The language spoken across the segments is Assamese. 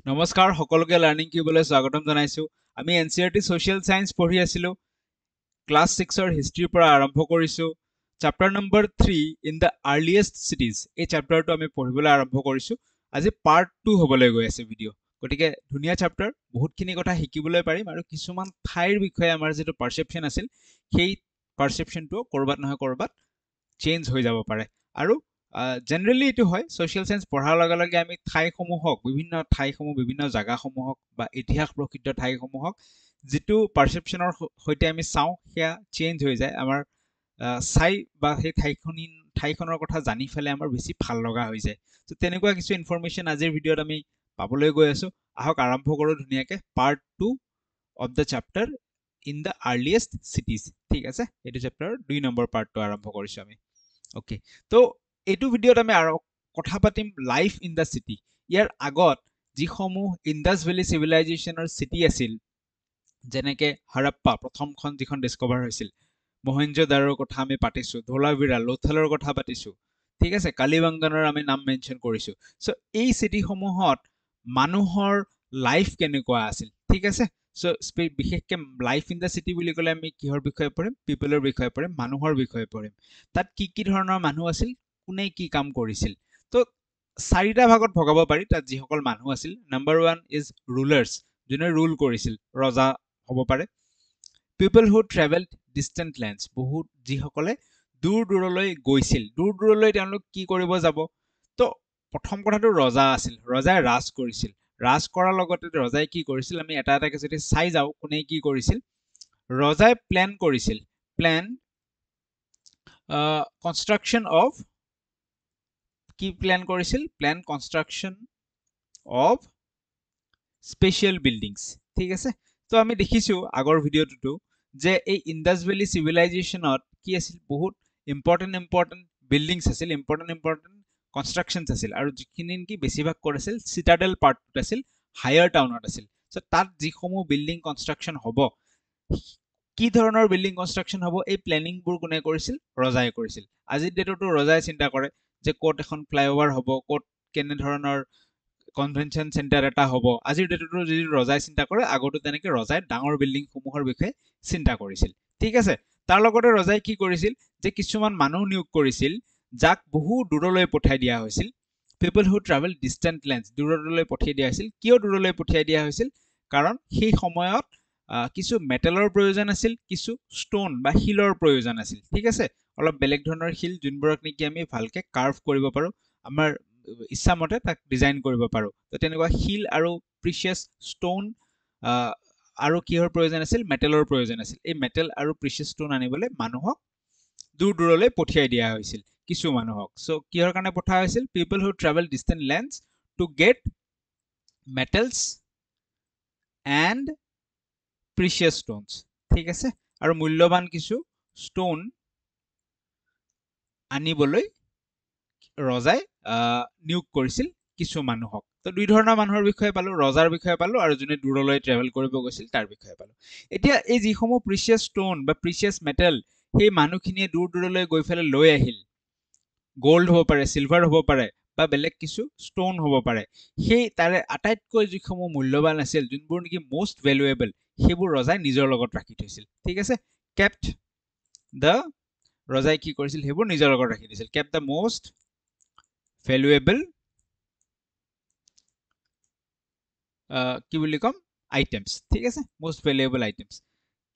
নমস্কাৰ সকলোকে লাৰ্ণিং কিউবলৈ স্বাগতম জনাইছো আমি এনচিইআৰটি সোশ্যাল সায়েন্স পঢ়ি আছিলো ক্লাস 6 ৰ হিষ্ট্ৰীৰ পৰা আৰম্ভ কৰিছো chapter number 3 in the earliest সিটিজ এই চেপ্টাৰটো আমি পঢ়িবলৈ আৰম্ভ কৰিছো আজি পাৰ্ট 2 হ'বলৈ গৈ আছে ভিডিও গতিকে ধুনিয়া চেপ্টাৰ বহুতখিনি কথা শিকিবলৈ পাৰিম আৰু কিছুমান ঠাইৰ বিষয়ে আমাৰ যেটো পাৰসেপচন আছিল সেই পাৰসেপচনটো কৰবাত নহয় কৰবাত চেঞ্জ হৈ যাব পাৰে আৰু জেনাৰেলি এটো হয় সোশ্যাল সায়েন্স পঢ়াৰ লগে লগে আমি ঠাইসমূহ বিভিন্ন জাগাসমূহক বা ইতিহাস প্ৰসিদ্ধ ঠাইসমূহক যেটো পাৰসেপচনৰ হৈতে আমি চাও সেয়া চেঞ্জ হৈ যায় আমাৰ চাই বা সেই ঠাইখনৰ কথা জানি ফেলে আমাৰ বেছি ভাল লগা হৈ যায় তো তেনেকুৱা কিছু ইনফৰমেশন আজিৰ ভিডিওত আমি পাবলৈ গৈ আছো আহক আৰম্ভ কৰো ধুনিয়াকে part 2 of the chapter in the earliest cities ঠিক আছে এটো চেপ্টাৰৰ 2 নম্বৰ পাৰ্টটো আৰম্ভ কৰিছো আমি ওকে তো এইটো ভিডিওত আমি আৰু কথা পাতিম লাইফ ইন দা সিটি ইয়াৰ আগত যিসমূহ ইন্দাস ভেলী সিভিলাইজেশনৰ সিটি আছিল যেনেকে হৰপ্পা প্ৰথমখন যিখন ডিসকভাৰ হৈছিল মহেঞ্জোদাৰোৰ কথা আমি পাতিছো ধোলাভিৰা লোথালৰ কথা পাতিছো ঠিক আছে কালিবংগনৰ আমি নাম মেনশন কৰিছো সো এই সিটিসমূহত মানুহৰ লাইফ কেনেকুৱা আছিল ঠিক আছে সো বিশেষকৈ লাইফ ইন দা সিটি বুলি ক'লে আমি কিহৰ বিষয়ে পঢ়িম পিপলৰ বিষয়ে পঢ়িম মানুহৰ বিষয়ে পঢ়িম তাত কি ধৰণৰ মানুহ আছিল কোনে কি কাম কৰিছিল তো চাৰিটা ভাগত ভগাব পাৰি তাত যিসকল মানুহ আছিল নম্বৰ 1 ইজ ৰুলাৰ্ছ যোনে ৰুল কৰিছিল ৰজা হ'ব পাৰে পিপল হু ট্ৰেভেলড ডিস্টেন্ট লেণ্ডছ বহুত যিসকলে দূৰ দূৰলৈ গৈছিল দূৰ দূৰলৈ তেওঁলোক কি কৰিব যাব তো প্ৰথম কথাটো ৰজা আছিল ৰজাই ৰাজ কৰিছিল ৰাজ কৰাৰ লগতে ৰজাই কি কৰিছিল আমি এটা এটাকে যদি চাই যাও কোনে কি কৰিছিল ৰজাই প্ল্যান কৰিছিল প্ল্যান কনস্ট্ৰাকশন অফ কি প্ল্যান কৰিছিল প্ল্যান কনস্ট্ৰাকশন অফ স্পেশাল বিল্ডিংস ঠিক আছে তো আমি দেখিছো আগৰ ভিডিওটো যে এই ইন্দাস ভেলী সিভিলাইজেশনত কি আছিল বহুত ইম্পৰ্টেন্ট বিল্ডিংস আছিল ইম্পৰ্টেন্ট কনস্ট্ৰাকশনস আছিল আৰু যিখিনি কি বেছিভাগ কৰিছিল সিটাডেল পাৰ্টত আছিল হায়াৰ টাউনত আছিল সো তাত যিসমূহ বিল্ডিং কনস্ট্ৰাকশন হ'ব কি ধৰণৰ বিল্ডিং কনস্ট্ৰাকশন হ'ব এই প্ল্যানিং বোৰ কোনে কৰিছিল ৰজাই কৰিছিল আজিৰ ডেটতো ৰজাই চিন্তা কৰে যে কোট এখন ফ্লাইওভাৰ হ'ব কোট কেনে ধৰণৰ কনভেনশন সেন্টাৰ এটা হ'ব আজিৰ ডেটতো যদি ৰজাই চিন্তা কৰে আগতো তেনেকে ৰজাই ডাঙৰ বিল্ডিং সমূহৰ বিষয়ে চিন্তা কৰিছিল ঠিক আছে তাৰ লগতে ৰজাই কি কৰিছিল যে কিছুমান মানুহ নিয়োগ কৰিছিল যাক বহু দূৰলৈ পঠাই দিয়া হৈছিল people who travel distant lands দূৰলৈ পঠাই দিয়া হৈছিল কিয় দূৰলৈ পঠাই দিয়া হৈছিল কাৰণ সেই সময়ত কিছু মেটেলৰ প্ৰয়োজন আছিল কিছু ষ্টোন বা শিলৰ প্ৰয়োজন আছিল ঠিক আছে অলপ বেলেগ ধৰণৰ শিল যোনবোৰক নেকি আমি ভালকে কাৰ্ভ কৰিব পাৰো আমাৰ ইচ্ছা মতে তাক ডিজাইন কৰিব পাৰো তো তেনেকুৱা শিল আৰু প্ৰিচিয়াছ ষ্টোন আৰু কিহৰ প্ৰয়োজন আছিল মেটেলৰ প্ৰয়োজন আছিল এই মেটেল আৰু প্ৰিচিয়াছ ষ্টোন আনিবলৈ মানুহক দূৰ দূৰলৈ পঠিয়াই দিয়া হৈছিল কিছু মানুহক সো কিহৰ কাৰণে পঠা হৈছিল people who travel distant lands to get metals and precious stones ঠিক আছে আৰু মূল্যৱান কিছু ষ্টোন আনিবলৈ ৰজাই নিয়োগ কৰিছিল কিছু মানুহক তো দুই ধৰণৰ মানুহৰ বিষয়ে পালো ৰজাৰ বিষয়ে পালো আৰু যোনে দূৰলৈ ট্ৰেভেল কৰিব গৈছিল তাৰ বিষয়ে পালো এতিয়া এই যিসমূহ প্ৰিচিয়াছ ষ্টোন বা প্ৰিচিয়াছ মেটেল সেই মানুহখিনিয়ে দূৰ দূৰলৈ গৈ ফেলে লৈ আহিল গোল্ড হ'ব পাৰে সিলভাৰ হ'ব পাৰে বা বেলেগ কিছু ষ্টোন হ'ব পাৰে সেই তাৰে আটাইতকৈ যিসমূহ মূল্যৱান আছিল যোনবোৰ নেকি মোষ্ট ভ্যালুয়েবল সেইবোৰ ৰজাই নিজৰ লগত ৰাখি থৈছিল ঠিক আছে কেপ্ট দ্য ৰজাই কি কৰিছিল সেইবোৰ নিজৰ লগত ৰাখি দিছিল কেপ্ট দ্য মোষ্ট ভ্যালুয়েবল কি বুলি কম আইটেমছ ঠিক আছে মোষ্ট ভ্যালুয়েবল আইটেমছ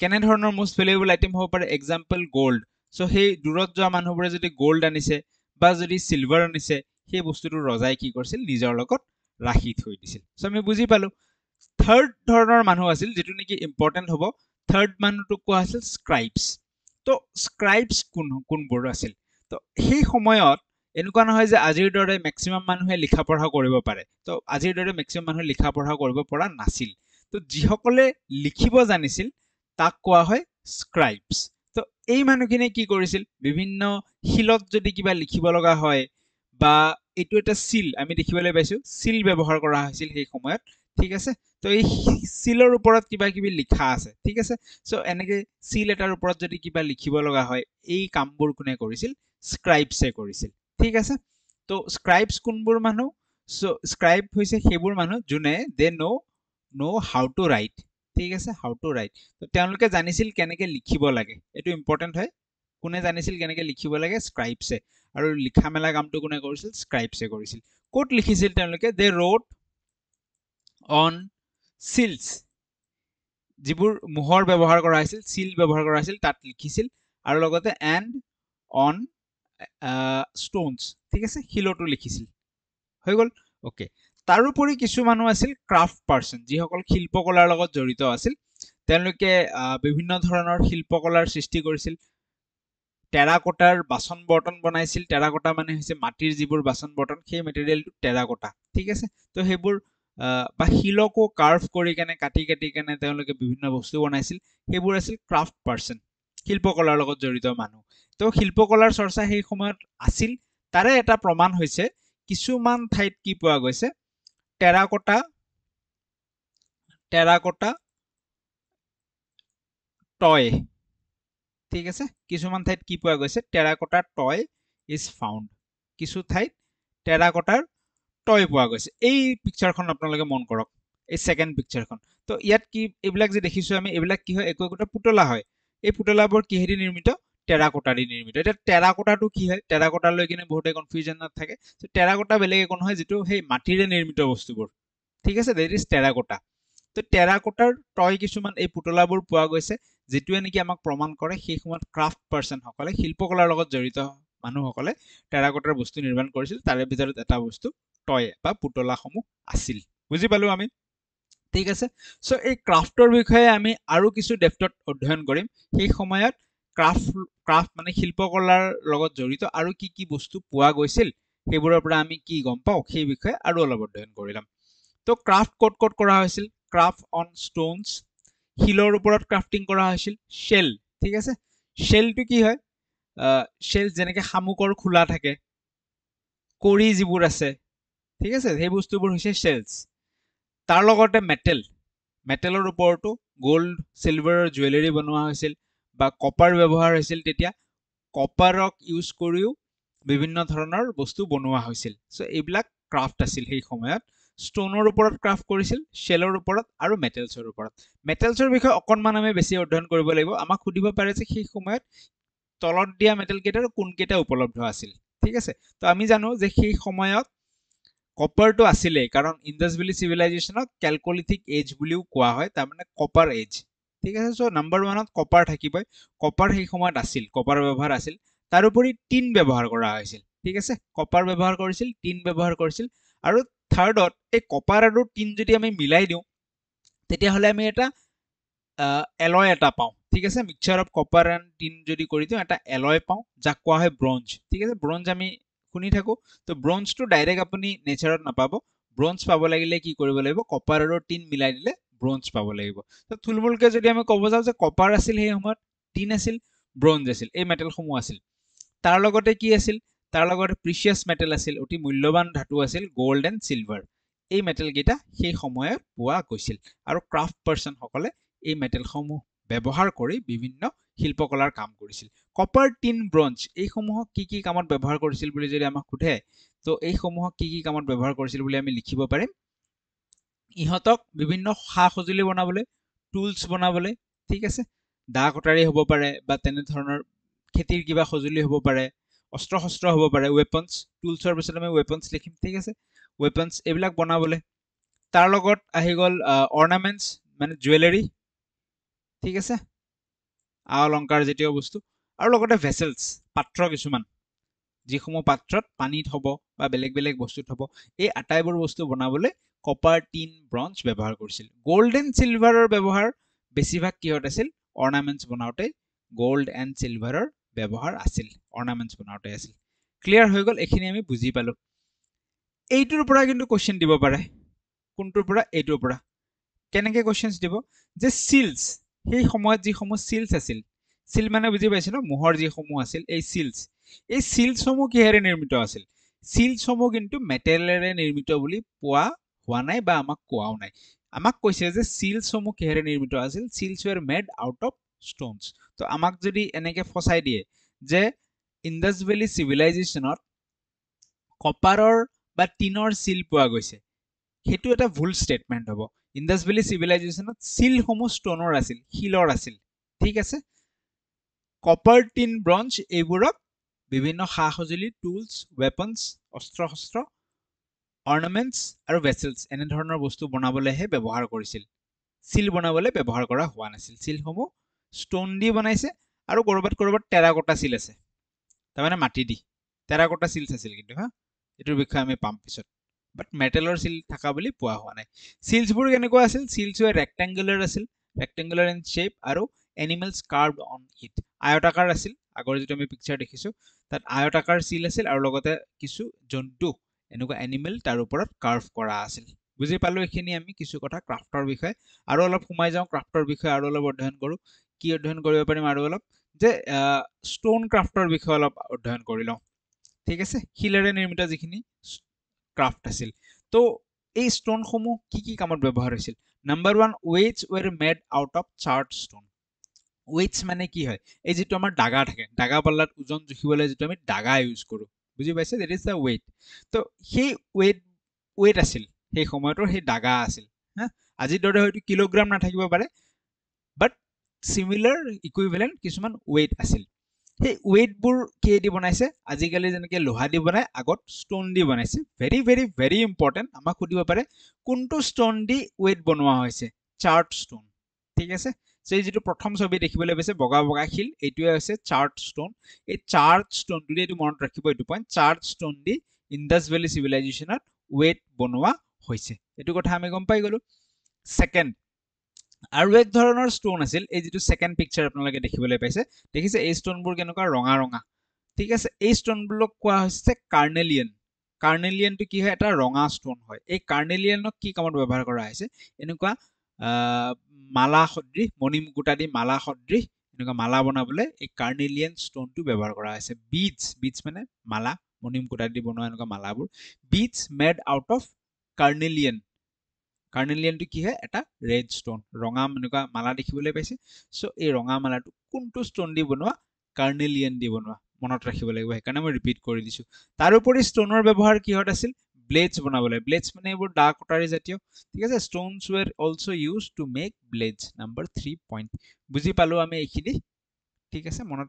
কেনে ধৰণৰ মোষ্ট ভ্যালুয়েবল আইটেম হ'ব পাৰে এক্সাম্পল গোল্ড সো সেই দূৰত যোৱা মানুহবোৰে যদি গোল্ড আনিছে বা যদি সিলভাৰ আনিছে সেই বস্তুটো ৰজাই কি কৰিছিল নিজৰ লগত ৰাখি থৈ দিছিল সো আমি বুজি পালো থাৰ্ড ধৰণৰ মানুহ আছিল যেটো নেকি ইম্পৰ্টেন্ট হ'ব থাৰ্ড মানুহটো কোৱা আছিল স্ক্ৰাইবছ তো স্ক্ৰাইবছ কোনবোৰ আছিল তো সেই সময়ত এনেকুৱা নহয় যে আজিৰ দৰে ম্যাক্সিমাম মানুহে লিখা পঢ়া কৰিব পাৰে তো আজিৰ দৰে ম্যাক্সিমাম মানুহে লিখা পঢ়া কৰিব পৰা নাছিল তো যিসকলে লিখিব জানিছিল তাক কোৱা হয় স্ক্ৰাইবছ তো এই মানুহখিনিয়ে কি কৰিছিল বিভিন্ন শিলত যদি কিবা লিখিব লগা হয় বা এইটো এটা সিল আমি দেখিবলৈ পাইছো সিল ব্যৱহাৰ কৰা হৈছিল সেই সময়ত ঠিক আছে তো এই সিলৰ ওপৰত কিবা কিবি লিখা আছে ঠিক আছে সো এনেকে সিল এটাৰ ওপৰত যদি কিবা লিখিব লগা হয় এই কামবোৰ কোনে কৰিছিল স্ক্ৰাইবছে কৰিছিল ঠিক আছে তো স্ক্ৰাইবছ কোনবোৰ মানুহ সো স্ক্ৰাইব হৈছে সেইবোৰ মানুহ যোনে দে নো হাউ টু ৰাইট, ঠিক আছে, হাউ টু ৰাইট। তো তেওঁলোকে জানিছিল কেনেকে লিখিব লাগে, এইটো ইম্পৰ্টেণ্ট হয়। কোনে জানিছিল কেনেকে লিখিব লাগে? স্ক্ৰাইবছে। আৰু লিখা মেলা কামটো কোনে কৰিছিল? স্ক্ৰাইবছে কৰিছিল। ক'ত লিখিছিল তেওঁলোকে? দে ৰোট অন চিলছ, যিবোৰ মোহৰ ব্যৱহাৰ কৰা হৈছিল, চিল ব্যৱহাৰ কৰা হৈছিল, তাত লিখিছিল। আৰু লগতে এণ্ড অন ষ্ট'নছ, ঠিক আছে, শিলতো লিখিছিল। হৈ গ'ল, অ'কে। তাৰোপৰি কিছু মানুহ আছিল ক্ৰাফ্ট পাৰ্চন, যিসকল শিল্পকলাৰ লগত জড়িত আছিল। তেওঁলোকে বিভিন্ন ধৰণৰ শিল্পকলাৰ সৃষ্টি কৰিছিল। টেৰাকোটাৰ বাচন বৰ্তন বনাইছিল। টেৰাকোটা মানে হৈছে মাটিৰ যিবোৰ বাচন বৰ্তন, সেই মেটেৰিয়েলটো টেৰাকোটা, ঠিক আছে। তো সেইবোৰ বা শিলকো কাৰ্ভ কৰি কেনে কাটি কাটি কেনে তেওঁলোকে বিভিন্ন বস্তু বনাইছিল। সেইবোৰ আছিল ক্ৰাফ্ট পাৰ্চন, শিল্পকলাৰ লগত জড়িত মানুহ। তো শিল্পকলাৰ চৰ্চা সেই সময়ত আছিল। তাৰে এটা প্ৰমাণ হৈছে কিছুমান ঠাইত কি পোৱা গৈছে? টেৰাকোটা টয়, ঠিক আছে। কিছুমান ঠাইত কি পোৱা গৈছে? টেৰাকোটাৰ টয় ইজ ফাউণ্ড। কিছু ঠাইত টেৰাকোটাৰ টয় পোৱা গৈছে। এই পিকচাৰখন আপোনালোকে মন কৰক, এই ছেকেণ্ড পিকচাৰখন। তো ইয়াত কি এইবিলাক যে দেখিছো আমি, এইবিলাক কি হয়? একো একোটা পুতলা হয়। এই পুতলাবোৰ কিহেদি নিৰ্মিত? টেৰাকোটাদি নিৰ্মিত। এতিয়া টেৰাকোটাটো কি হয়? টেৰাকোটা লৈ কিনে বহুতে কনফিউজনত থাকে। টেৰাকোটা বেলেগ একো নহয়, যিটো সেই মাটিৰে নিৰ্মিত বস্তুবোৰ, ঠিক আছে, দেট ইজ টেৰাকোটা। তো টেৰাকোটাৰ টয় কিছুমান এই পুতলাবোৰ পোৱা গৈছে, যিটোৱে নেকি আমাক প্ৰমাণ কৰে সেই সময়ত ক্ৰাফ্ট পাৰ্চনসকলে, শিল্পকলাৰ লগত জড়িত মানুহসকলে টেৰাকোটাৰ বস্তু নিৰ্মাণ কৰিছিল। তাৰে ভিতৰত এটা বস্তু টয় বা পুতলাসমূহ আছিল। বুজি পালো আমি, ঠিক আছে। সো এই ক্ৰাফ্টৰ বিষয়ে আমি আৰু কিছু ডেপথত অধ্যয়ন কৰিম। সেই সময়ত ক্ৰাফ্ট মানে শিল্পকলাৰ লগত জড়িত আৰু কি কি বস্তু পোৱা গৈছিল, সেইবোৰৰ পৰা আমি কি গম পাওঁ, সেই বিষয়ে আৰু অলপ অধ্যয়ন কৰি ল'ম। তো ক্ৰাফ্ট ক'ত ক'ত কৰা হৈছিল? ক্ৰাফ্ট অন ষ্ট'নছ, শিলৰ ওপৰত ক্ৰাফ্টিং কৰা হৈছিল। শেল, ঠিক আছে। শেলটো কি হয়? শেল যেনেকে শামুকৰ খোলা থাকে, কৰি যিবোৰ আছে, ঠিক আছে, সেই বস্তুবোৰ হৈছে শেলছ। তাৰ লগতে মেটেলৰ ওপৰতো গ'ল্ড চিলভাৰৰ জুৱেলাৰী বনোৱা হৈছিল বা কপাৰ ব্যৱহাৰ হৈছিল। তেতিয়া কপাৰক ইউজ কৰিও বিভিন্ন ধৰণৰ বস্তু বনোৱা হৈছিল। চ' এইবিলাক ক্ৰাফ্ট আছিল সেই সময়ত। ষ্ট'নৰ ওপৰত ক্ৰাফ্ট কৰিছিল, শেলৰ ওপৰত আৰু মেটেলছৰ ওপৰত। মেটেলছৰ বিষয়ে অকণমান আমি বেছি অধ্যয়ন কৰিব লাগিব। আমাক সুধিব পাৰে যে সেই সময়ত তলত দিয়া মেটেল কেইটাৰ কোনকেইটা উপলব্ধ আছিল, ঠিক আছে। তো আমি জানো যে সেই সময়ত কপাৰটো আছিলেই, কাৰণ ইণ্ডাছ ভেলী চিভিলাইজেশ্যনক কেলকলিথিক এজ বুলিও কোৱা হয়, তাৰমানে কপাৰ এজ, ঠিক আছে। চ' নাম্বাৰ ওৱানত কপাৰ থাকিবই। কপাৰ সেই সময়ত আছিল, কপাৰ ব্যৱহাৰ আছিল। তাৰোপৰি টিন ব্যৱহাৰ কৰা হৈছিল, ঠিক আছে। কপাৰ ব্যৱহাৰ কৰিছিল, টিন ব্যৱহাৰ কৰিছিল। আৰু থাৰ্ডত এই কপাৰ আৰু টিন যদি আমি মিলাই দিওঁ, তেতিয়াহ'লে আমি এটা এলয় এটা পাওঁ, ঠিক আছে। Mixture of copper and tin যদি কৰি দিওঁ, এটা এলয় পাওঁ, যাক কোৱা হয় ব্ৰঞ্জ, ঠিক আছে। ব্ৰঞ্জ আমি শুনি থাকো। তো ব্ৰঞ্জটো ডাইৰেক্ট আপুনি নেচাৰত নাপাব। ব্ৰঞ্জ পাব লাগিলে কি কৰিব লাগিব? কপাৰ আৰু টিন মিলাই দিলে ব্ৰঞ্জ পাব লাগিব। তো থুলমূলকে যদি আমি ক'ব যাওঁ যে কপাৰ আছিল সেই সময়ত, টিন আছিল, ব্ৰঞ্জ আছিল, এই মেটেলসমূহ আছিল। তাৰ লগতে কি আছিল? তাৰ লগতে প্ৰিচিয়াছ মেটেল আছিল, অতি মূল্যৱান ধাতু আছিল, গ'ল্ড এণ্ড চিলভাৰ। এই মেটেলকেইটা সেই সময়ত পোৱা গৈছিল। আৰু ক্ৰাফ্ট পাৰ্চনসকলে এই মেটেলসমূহ ব্যৱহাৰ কৰি বিভিন্ন শিল্পকলাৰ কাম কৰিছিল। কপাৰ, টিন, ব্ৰঞ্জ এইসমূহক কি কি কামত ব্যৱহাৰ কৰিছিল বুলি যদি আমাক সোধে, তো এইসমূহক কি কি কামত ব্যৱহাৰ কৰিছিল বুলি আমি লিখিব পাৰিম। ইহঁতক বিভিন্ন সা সঁজুলি বনাবলৈ, টুলছ বনাবলৈ, ঠিক আছে, দা কটাৰী হ'ব পাৰে বা তেনেধৰণৰ খেতিৰ কিবা সঁজুলি হ'ব পাৰে, অস্ত্ৰ শস্ত্ৰ হ'ব পাৰে, ৱেপনছ, টুলছৰ পিছত আমি ৱেপনছ লিখিম, ঠিক আছে, ৱেপনছ এইবিলাক বনাবলৈ। তাৰ লগত আহি গ'ল অৰ্নামেণ্টছ মানে জুৱেলাৰী, ঠিক আছে, আ অলংকাৰ জাতীয় বস্তু। আৰু লগতে ভেছেলছ, পাত্ৰ কিছুমান, যিসমূহ পাত্ৰত পানী থ'ব বা বেলেগ বেলেগ বস্তু থ'ব, এই আটাইবোৰ বস্তু বনাবলৈ কপাৰ, টিন, ব্ৰঞ্জ ব্যৱহাৰ কৰিছিল। গ'ল্ড এণ্ড চিলভাৰৰ ব্যৱহাৰ বেছিভাগ কিহত আছিল? অৰ্নামেণ্টছ বনাওঁতে গ'ল্ড এণ্ড চিলভাৰৰ ব্যৱহাৰ আছিল, অৰ্নামেণ্টছ বনাওঁতে আছিল। ক্লিয়াৰ হৈ গ'ল, এইখিনি আমি বুজি পালো। এইটোৰ পৰা কিন্তু কুৱেশ্যন দিব পাৰে। কোনটোৰ পৰা? এইটোৰ পৰা। কেনেকে কুৱেশ্যনছ দিব? যে চিলছ, সেই সময়ত যিসমূহ চিলছ আছিল, চিল মানে বুজি পাইছে ন, মোহৰ যিসমূহ আছিল, এই চিলছসমূহ কিহেৰে নিৰ্মিত আছিল? চিলছসমূহ কিন্তু মেটেলেৰে নিৰ্মিত বুলি পোৱা হোৱা নাই বা আমাক কোৱাও নাই। আমাক কৈছে যে চিলছসমূহ কিহেৰে নিৰ্মিত আছিল? Seals were made out of stones. তো আমাক যদি এনেকে ফচাই দিয়ে যে ইণ্ডাছ ভেলী চিভিলাইজেশ্যনত কপাৰৰ বা টিনৰ চিল পোৱা গৈছে হেতু এটা ভুল স্টেটমেন্ট হ'ব ইন্দাছ ভেলী সিভিলাইজেশনত চিলসমূহ ষ্টনৰ আছিল শিলৰ আছিল ঠিক আছে কপাৰ টিন ব্ৰঞ্জ এইবোৰক বিভিন্ন সা-সঁজুলি টুলস ওয়েপনস অস্ত্ৰ শস্ত্ৰ অৰ্নামেন্টস আৰু ভেসেলস এনে ধৰণৰ বস্তু বনাবলৈহে ব্যৱহাৰ কৰিছিল চিল বনাবলৈ ব্যৱহাৰ কৰা হোৱা নাছিল চিলসমূহ ষ্টন দি বনাইছে আৰু কৰবাত টেৰাকোটা চিল আছে তাৰমানে মাটি দি টেৰাকোটা চিলছ আছিল কিন্তু হা এটোৰ বিষয়ে আমি পাম পিছত বাট মেটেলৰ চিল থাকা বুলি পোৱা হোৱা নাই চিলছবোৰ কেনেকুৱা আছিল চিলছ ৰেক্টেংগুলাৰ ইন শেপ আৰু এনিমেলছ কাৰ্ভড অন ইট আয়তাকাৰ আছিল আগৰ যেটো আমি পিকচাৰ দেখিছো তাত আয়তাকাৰ চিল আছিল আৰু লগতে কিছু জন্তু এনেকুৱা এনিমেল তাৰ ওপৰত কাৰ্ভ কৰা আছিল বুজি পালো এখিনি আমি কিছু কথা ক্ৰাফটৰ বিষয়ে আৰু অলপ সোমাই যাও ক্ৰাফটৰ বিষয়ে আৰু অলপ অধ্যয়ন কৰো কি অধ্যয়ন কৰিব পাৰিম আৰু অলপ যে ষ্টন ক্ৰাফটৰ বিষয়ে অলপ অধ্যয়ন কৰি লওঁ ঠিক আছে শিলেৰে নিৰ্মিত যিখিনি ক্ৰাফট আছিল তো এই ষ্টনসমূহ কি কামত ব্যৱহাৰ হৈছিল number 1 weights were made out of charred stone weights মানে কি হয় এই যেটো আমাৰ দাগা থাকে দাগা পাল্লাত ওজন জুখিবলৈ যেটো আমি দাগা ইউজ কৰো বুজি পাইছে দ্যাট ইজ দা weight তো সেই weight আছিল সেই সময়ৰ সেই দাগা আছিল হা আজি দৰে হয়তো কিলোগ্ৰাম নাথাকিব পাৰে বাট সিমিলাৰ ইকুইভ্যালেন্ট কিছুমান weight আছিল সেই weight-বোৰ কি দি বনাইছে আজিকালি যেনেকৈ লোহা দি বনায় আগত ষ্টন দি বনাইছে ভেৰি ভেৰি ভেৰি ইম্পৰ্টেন্ট আমাক সুধিব পাৰে কোনটো ষ্টন দি weight বনোৱা হৈছে চাৰ্ট ষ্টন ঠিক আছে সেই যেটো প্ৰথম ছবি দেখিবলৈ পাইছে বগা বগা শিল এইটোৱে হৈছে চাৰ্ট ষ্টন এই চাৰ্ট ষ্টন দি এটো মনত ৰাখিব এটো পইণ্ট চাৰ্ট ষ্টন দি ইন্দাছ ভেলী সিভিলাইজেশনত weight বনোৱা হৈছে এটো কথা আমি গম পাই গলো সেকেন্ড আৰু এক ধৰণৰ ষ্টন আছিল এই যেটো সেকেন্ড পিকচাৰ আপোনালোকে দেখিবলৈ পাইছে দেখিছে এই ষ্টনবোৰ কেনেকুৱা ৰঙা ৰঙা ঠিক আছে এই ষ্টনবোৰক কোৱা হৈছে কাৰ্নেলিয়ানটো কি হয় এটা ৰঙা ষ্টন হয় এই কাৰ্নেলিয়ানক কি কামত ব্যৱহাৰ কৰা হৈছে এনেকুৱা মালা সদৃশ মণিমুকুটা দি মালা সদৃশ এনেকুৱা মালা বনাবলৈ এই কাৰ্নেলিয়ান ষ্টনটো ব্যৱহাৰ কৰা হৈছে বিডস মানে মালা মণিমুকুটা দি বনোৱা এনেকুৱা মালাবোৰ বিডস মেড আউট অফ কাৰ্নেলিয়ানটো কি হয় এটা ৰেড ষ্টন ৰঙা এনেকুৱা মালা দেখিবলৈ পাইছে সো এই ৰঙা মালাটো কোনটো ষ্টন দি বনোৱা কাৰ্নেলিয়ান দি বনোৱা মনত ৰাখিব লাগিব সেইকাৰণে মই ৰিপিট কৰি দিছো তাৰ উপৰি ষ্টনৰ ব্যৱহাৰ কিহত আছিল ব্লেডছ বনাবলৈ ব্লেডছ মানে এইবোৰ দা কটাৰী জাতীয় ঠিক আছে stones were also used to make blades number 3 point বুজি পালো আমি এইখিনি ঠিক আছে মনত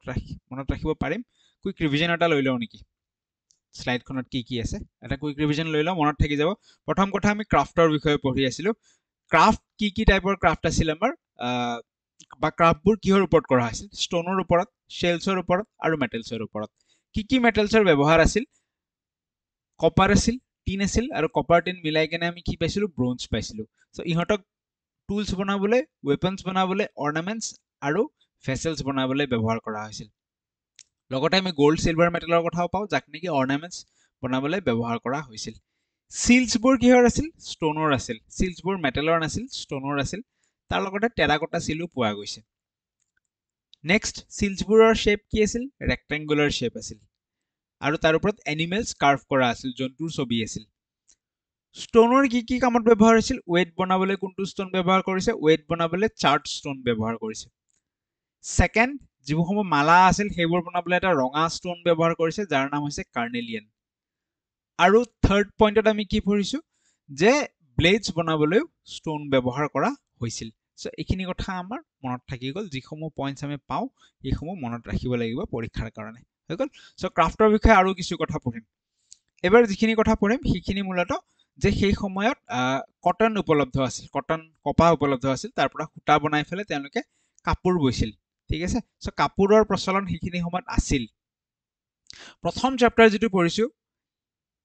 ৰাখিব পাৰিম কুইক ৰিভিজন এটা লৈ লও নেকি স্লাইডখনত কি আছে এটা কুইক ৰিভিজন লৈ লও মনত থাকি যাব প্ৰথম কথা আমি ক্ৰাফটৰ বিষয়ে পঢ়ি আছিলো ক্ৰাফট কি টাইপৰ ক্ৰাফট আছিল আমাৰ বা ক্ৰাফটবোৰ কিহৰ ওপৰত কৰা হৈছিল ষ্টনৰ ওপৰত শেলছৰ ওপৰত আৰু মেটেলছৰ ওপৰত কি মেটেলছৰ ব্যৱহাৰ আছিল কপাৰ আছিল টিন আছিল আৰু কপাৰ টিন মিলাই কেনে আমি কি পাইছিলো ব্ৰঞ্জ পাইছিলো সো ইহতক টুলস বনাবলৈ ওয়েপনস বনাবলৈ অৰ্নামেন্টস আৰু ভেসেলস বনাবলৈ ব্যৱহাৰ কৰা হৈছিল লগতে আমি গোল্ড সিলভাৰ মেটেলৰ কথাও পাও যাক নেকি অৰ্নামেন্টস বনাবলৈ ব্যৱহাৰ কৰা হৈছিল সিলছবোৰ কিহৰ আছিল ষ্টনৰ আছিল সিলছবোৰ মেটেলৰ নাছিল ষ্টনৰ আছিল তাৰ লগতে টেৰাকোটা সিলও পোৱা গৈছে নেক্সট সিলছবোৰৰ শেপ কি আছিল ৰেক্টেংগুলাৰ শেপ আছিল আৰু তাৰ ওপৰত এনিমেলছ কাৰ্ভ কৰা আছিল জন্তুৰ ছবি আছিল ষ্টনৰ কি কামত ব্যৱহাৰ হৈছিল weight বনাবলৈ কোনটো ষ্টন ব্যৱহাৰ কৰিছে weight বনাবলৈ চাৰ্ট ষ্টন ব্যৱহাৰ কৰিছে সেকেন্ড যিসমূহ মালা আছিল সেইবোৰ বনাবলৈ এটা ৰঙা ষ্টন ব্যৱহাৰ কৰিছে যাৰ নাম হৈছে কাৰ্নেলিয়ান আৰু থাৰ্ড পইণ্টত আমি কি পঢ়িছো যে ব্লেডছ বনাবলৈ ষ্টন ব্যৱহাৰ কৰা হৈছিল সো এইখিনি কথা আমাৰ মনত থাকি গল যিসমূহ পইণ্টছ আমি পাও এইসমূহ মনত ৰাখিব লাগিব পৰীক্ষাৰ কাৰণে হৈ গল সো ক্ৰাফটৰ বিষয়ে আৰু কিছু কথা পঢ়িম এবাৰ যিখিনি কথা পঢ়িম সেইখিনি মূলতঃ যে সেই সময়ত কটন উপলব্ধ আছিল কপাহ উপলব্ধ আছিল তাৰ পৰা সূতা বনাই ফেলে তেওঁলোকে কাপোৰ বৈছিল ঠিক আছে সো কাপোৰৰ প্ৰচলন সেইখিনি সময়ত আছিল প্ৰথম চেপ্টাৰ যেটো পঢ়িছো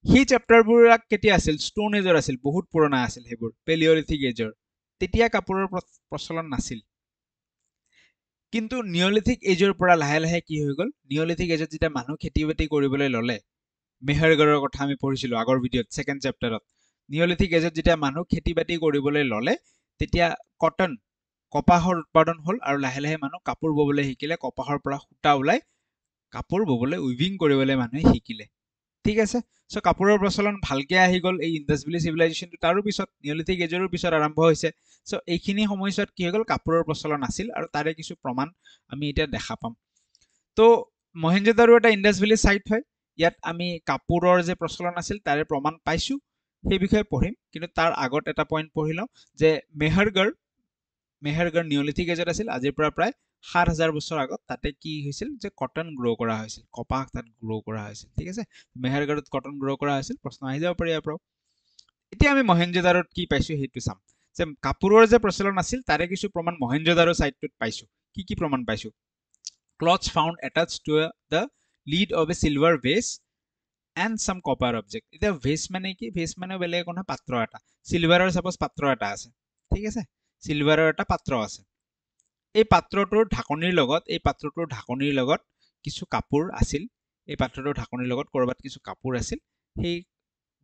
সেই চেপ্টাৰবোৰ কেতিয়া আছিল ষ্টন এজৰ আছিল বহুত পুৰণা আছিল হেবোৰ পেলিওলিথিক এজৰ তেতিয়া কাপোৰৰ প্ৰচলন নাছিল কিন্তু নিওলিথিক এজৰ পৰা লাহে লাহে কি হৈ গল নিওলিথিক এজত যেতিয়া মানুহ খেতি-বাতি কৰিবলৈ ললে মেহেৰগড়ৰ কথা আমি পঢ়িছিলো আগৰ ভিডিঅত সেকেন্ড চেপ্টাৰত নিওলিথিক এজত যেতিয়া মানুহ খেতি-বাতি কৰিবলৈ ললে তেতিয়া কপাহৰ উৎপাদন হল আৰু লাহে লাহে মানুহ কাপোৰ ববলৈ শিকিলে কপাহৰ পৰা সূতা ওলাই কাপোৰ ববলৈ উইভিং কৰিবলৈ মানুহে শিকিলে ঠিক আছে সো কাপোৰৰ প্ৰচলন ভালকে আহি গল এই ইন্দাছ ভেলী সিভিলাইজেশনটো তাৰো পিছত নিওলিথিক এজৰ পিছত আৰম্ভ হৈছে সো এইখিনি সময়ছত কি হৈ গল কাপোৰৰ প্ৰচলন আছিল আৰু তাৰে কিছু প্ৰমাণ আমি এতিয়া দেখা পাম তো মহেঞ্জোদাৰো এটা ইন্দাছ ভেলী সাইট হয় ইয়াত আমি কাপোৰৰ যে প্ৰচলন আছিল তাৰে প্ৰমাণ পাইছো সেই বিষয়ে পঢ়িম কিন্তু তাৰ আগত এটা পইণ্ট পঢ়ি লওঁ যে মেহৰগড় নিয়লিথিক এজত আছিল আজিৰ পৰা প্ৰায় ৭,০০০ বছৰ আগত তাতে কি হৈছিল যে কটন গ্ৰ' কৰা হৈছিল কপাহ তাত গ্ৰ' কৰা হৈছিল ঠিক আছে মেহৰগড়ত কটন গ্ৰ' কৰা হৈছিল প্ৰশ্ন আহি যাব পাৰে ইয়াৰ পৰা এতিয়া আমি মহেঞ্জোদাৰোত কি পাইছো সেইটো চাম যে কাপোৰৰ যে প্ৰচলন আছিল তাৰে কিছু প্ৰমাণ মহেঞ্জোদাৰো সাইটটোত পাইছো কি প্ৰমাণ পাইছো cloths found attached to the lid of a silver vase and some copper object এতিয়া ভেজ মানে কি ভেজ মানে বেলেগ কোনো পাত্ৰ এটা সিলভাৰৰ সাপোজ পাত্ৰ এটা আছে ঠিক আছে সিলভাৰৰ এটা পাত্ৰ আছে এই পাত্ৰটোৰ ঢাকনিৰ লগত কিছু কাপোৰ আছিল এই পাত্ৰটোৰ ঢাকনিৰ লগত কৰবাত কিছু কাপোৰ আছিল সেই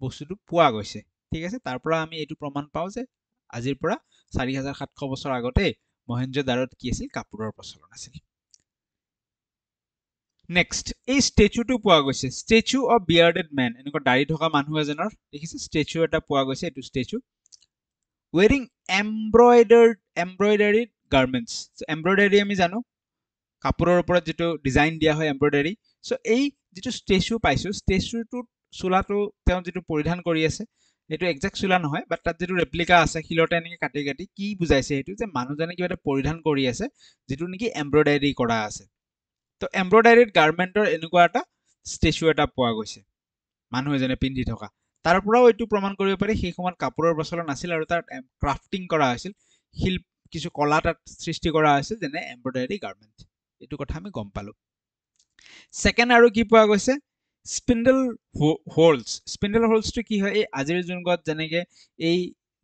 বস্তুটো পোৱা গৈছে ঠিক আছে তাৰ পৰা আমি এইটো প্ৰমাণ পাওঁ যে আজিৰ পৰা ৪,৭০০ বছৰ আগতে মহেঞ্জোদাৰোত কি আছিল কাপোৰৰ প্ৰচলন আছিল নেক্সট এই স্টেচুটো পোৱা গৈছে স্টেচু অফ বিয়াৰ্ডেড মেন এনেকুৱা দাড়ি থকা মানুহ এজনৰ দেখিছে স্টেচু এটা পোৱা গৈছে এইটো stature wearing embroidered garments so embroidery আমি জানো কাপোৰৰ ওপৰত যেটো ডিজাইন দিয়া হয় embroidery so এই যেটো স্টেচু পাইছো স্টেচুটো চুলাটো তেওঁ যেটো পৰিধান কৰি আছে এটো এক্সাক্ট চুলা নহয় বাট তাত যেটো ৰেপ্লিকা আছে হিলতে এনেকে কাটি কাটি কি বুজাইছে এটো যে মানুহজনে কিবা এটা পৰিধান কৰি আছে যেটো নেকি embroidery কৰা আছে তো এমব্ৰইডাৰীড গাৰ্মেন্টৰ এনেকুৱা এটা স্টেচু এটা পোৱা গৈছে মানুহ এজনে পিন্ধি থকা তাৰ পৰাও এইটো প্ৰমাণ কৰিব পাৰি সেই সময়ত কাপোৰৰ প্ৰচলন আছিল আৰু তাৰ ক্ৰাফটিং কৰা হৈছিল শিল্প কিছু কলা তাত সৃষ্টি কৰা হৈছিল যেনে এমব্ৰইডাৰী গাৰ্মেন্ট এইটো কথা আমি গম পালো সেকেন্ড আৰু কি পোৱা গৈছে স্পিন্ডল হোলছটো কি হয় এই আজিৰ যুগত যেনেকে এই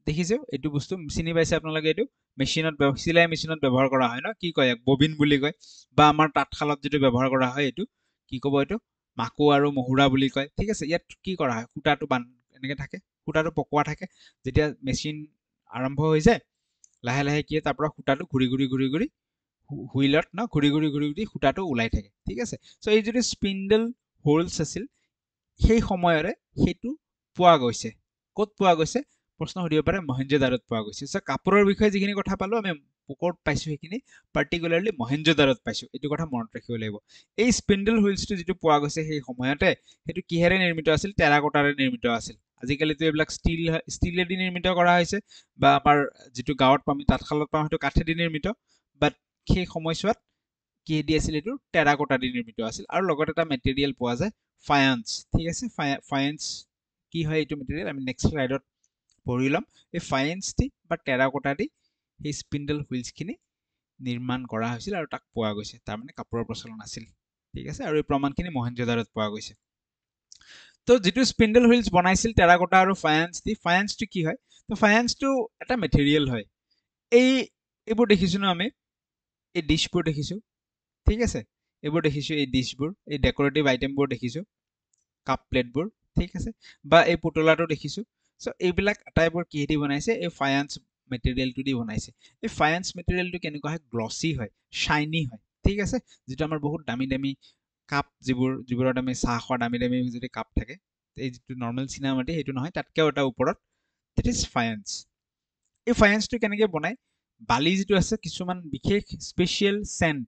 দেখিছো এইটো বস্তু চিনি পাইছে আপোনালোকে এইটো মেচিনত সিলাই মেচিনত ব্যৱহাৰ কৰা হয় ন কি কয় ববিন বুলি কয় বা আমাৰ তাঁতশালত যেটো ব্যৱহাৰ কৰা হয় এইটো কি ক'ব এইটো মাকো আৰু মহুৰা বুলি কয় ঠিক আছে ইয়াত কি কৰা হয় খুটাটো এনেকে থাকে খুটাটো পকোৱা থাকে যেতিয়া মেচিন আৰম্ভ হৈ যায় লাহে লাহে কি তাৰ পৰা খুটাটো ঘুৰি হুইলত ন ঘুৰি খুটাটো ওলাই থাকে ঠিক আছে সো এই যেটো স্পিন্ডল হোলছ আছিল সেই সময়ৰে হেতু পোৱা গৈছে ক'ত পোৱা গৈছে প্ৰশ্ন সুধিব পাৰে মহেঞ্জোদাৰোত পোৱা গৈছে সো কাপোৰৰ বিষয়ে যিখিনি কথা পালো আমি ক'ত পাইছো সেইখিনি পাৰ্টিকুলাৰলি মহেঞ্জোদাৰোত পাইছো এইটো কথা মনত ৰাখিব লাগিব এই স্পিন্ডল হুইলছটো যেটো পোৱা গৈছে সেই সময়তে হেতু কিহেৰে নিৰ্মিত আছিল টেৰাকোটাৰে নিৰ্মিত আছিল আজিকালিতো এইবিলাক ষ্টিলেদি নিৰ্মিত কৰা হৈছে বা আমাৰ যেটো গাঁৱত পাম তাঁতশালত পাম হেতু কাঠেদি নিৰ্মিত বাট সেই সময়ছোৱাত কি দি আছিল এটো টেৰাকোটা দি নিৰ্মিত আছিল আৰু লগত এটা মেটেৰিয়েল পোৱা যায় ফায়ান্স ঠিক আছে ফায়ান্স কি হয় এইটো মেটেৰিয়েল আমি নেক্সট স্লাইডত পঢ়ি লম এই ফায়ান্স দি বা টেৰাকোটা দি এই স্পিন্ডল হুইলছ খিনি নিৰ্মাণ কৰা হৈছিল আৰু তাক পোৱা গৈছে তাৰ মানে কাপোৰৰ প্ৰচলন আছিল ঠিক আছে আৰু এই প্ৰমাণখিনি মহেঞ্জোদাৰোত পোৱা গৈছে তো যেটো স্পিন্ডল হুইলছ বনাইছিল টেৰাকোটা আৰু ফায়ান্সটো কি হয় তো ফায়ান্সটো এটা মেটেৰিয়েল হয় এইবোৰ দেখিছো ন আমি এই ডিশবোৰ দেখিছো ঠিক আছে এইবোৰ দেখিছো এই ডিশবোৰ এই ডেকোৰেটিভ আইটেমবোৰ দেখিছো কাপ প্লেটবোৰ ঠিক আছে বা এই পুতলাটো দেখিছো সো এইবিলাক আটাইবোৰ কিহেদি বনাইছে এই ফায়ান্স মেটেৰিয়েলটো দি বনাইছে এই ফায়ান্স মেটেৰিয়েলটো কেনেকুৱা হয় গ্লসি হয় শাইনি হয় ঠিক আছে যেটো আমাৰ বহুত দামী কাপ যিবোৰত আমি চাহ খোৱা দামী যদি কাপ থাকে এই যেটো নৰমাল চিনামাটি হেতু নহয় তাতকেও এটা ওপৰত that is ফায়ান্স এই ফায়ান্সটো কেনেকৈ বনায় বালি যেটো আছে কিছুমান বিশেষ স্পেশাল স্যান্ড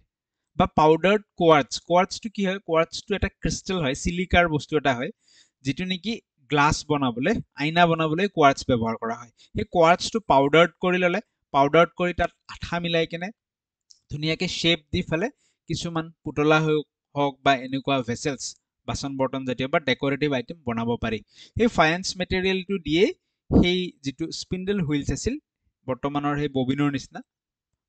বা পাউডাৰ্ড কোৱাৰ্টছটো কি হয় কোৱাৰ্টছটো এটা ক্ৰিষ্টেল হয় সিলিকাৰ বস্তু এটা হয় যেটো নেকি গ্লাস বনাবলৈ আইনা বনাবলৈ কোৱাৰ্টছ ব্যৱহাৰ কৰা হয় এই কোৱাৰ্টছটো পাউডাৰ্ড কৰি ললে পাউডাৰ্ড কৰি তাত আঠা মিলাই কেনে ধুনিয়াকে শেপ দি ফেলে কিছুমান পুতলা হওক বা এনেকুৱা ভেসেলস বাসন বৰ্তন জাতীয় বা ডেকোৰেটিভ আইটেম বনাব পাৰি এই ফায়ান্স মেটেৰিয়েলটো দিয়ে সেই যেটো স্পিন্ডল হুইলছ আছিল বৰ্তমানৰ সেই ববিনৰ নিচিনা